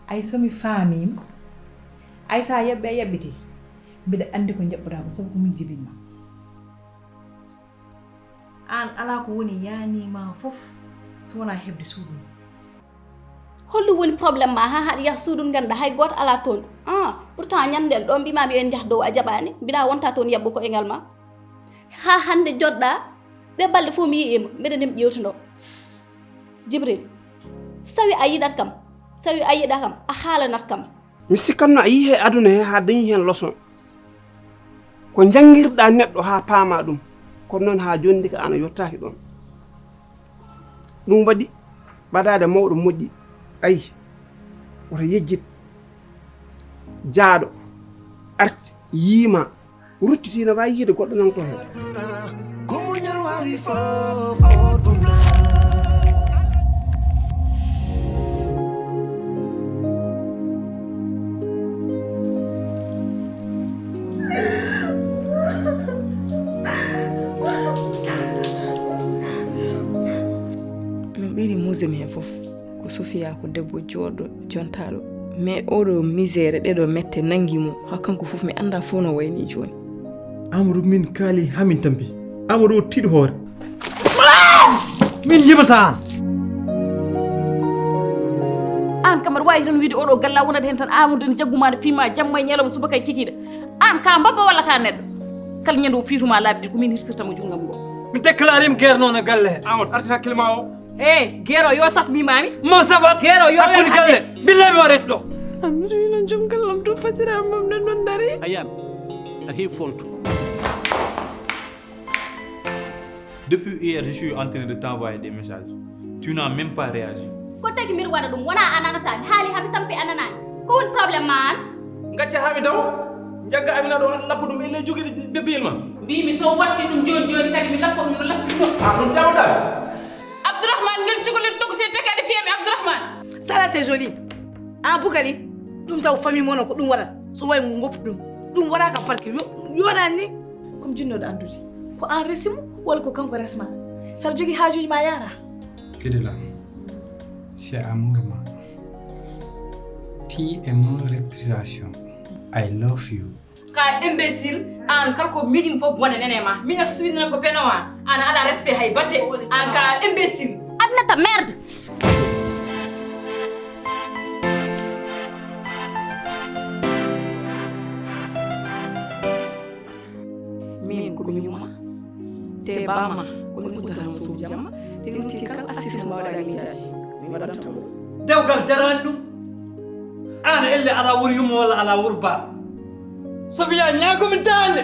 ay somi famim ay sa yebbe yebbiti bida andi ko jabbuda ko sabu ko min jibinma an ala ko woni yani ma fof so wona hebde suudu hollu woni problème ma ha haɗa yaha suudu ganda hay goto ala toon pourtant ñandel ɗo mbimami en jah dow a jaɓani mbiɗa wonta toon yabbo ko engal ma ha hande joɗɗa ɗe balɗe fof mi yi'ima mbeɗa nemi ƴewtudo Jibril so tawi a yiɗat kam so tawi a yiɗa kam a haalanat kam mi sikkanno a yii he aduna he ha dañi hen leçon ko jangirɗa neɗɗo ha paama ɗum kono noon ha jondi ka ana yottaki ɗon ɗum waɗi ɓadade mawɗo moƴƴi ayi woto yejjit jaaɗo arti yiima ruttitina wawi yiide goɗɗo nan to hen ɓiri musemi hen fof ko Sofia ko debbo joɗɗo jontaɗo mais oɗo misére ɗeɗo mette nangi mum ha kanko fof mi anda fof no wayni joni Amadou min kaali hamin tampi Amadou tiiɗi hoore min yimata an kam aɗa wawi tan wiide oɗo galla wonata hen tan Amadou ne jagguma ne fiima jamma e ñalawma subaka e kikiɗe an ka mbabba walla ka neɗɗo kala ñande o fiituma laabi ɗi ko min hirsirtamo junggam ngo min déclarima guerre noon e galle he Amadou arti hakkille ma o guerre o yo sat mimami mo sabat guerre o yo hakkude galle billahi mi warete ɗo Amadou ino jungallam to fasira mom nan non dari ayan a heewi fontu. Depuis hier, je suis en train de t'envoyer des messages. Tu n'as même pas réagi. ko tagi mbiɗa waɗa ɗum wona an anatami haali hami tampi ananani ko woni probléme ma an gacca hami daw jagga amina ɗo lappa ɗum elle joguiɗe bebbil ma mbimi so watti ɗum joni joni kadi mi lappa ɗum no lappi ɗum ɗum jawɗa Abdourahmane ngel jogolel togo se tekade fiyami Abdourahmane ça c'est joli Boukali ɗum taw famille mono ko ɗum waɗata so wayi ngo goppu ɗum waɗaka parque yoɗani ni comme jinnoɗo andude ko an resimo walla ko kanko resma saɗa jogui haajuji ma yara Kidela, c'est amour ma. Tu es mon réputation. I love you. ka imbécile an kala ko miijimi fof bone nene ma min so suwidina ko penowa an ala respect hay batte an ka imbécile Aminata merde min komi yuma te bama kono muddata so jamma te rutti kala assisme waɗa mijaji mi waɗanta mo dewgal jarani ɗum an elle ala wuri yumma walla ala wuri ba Sofia ñagomin dande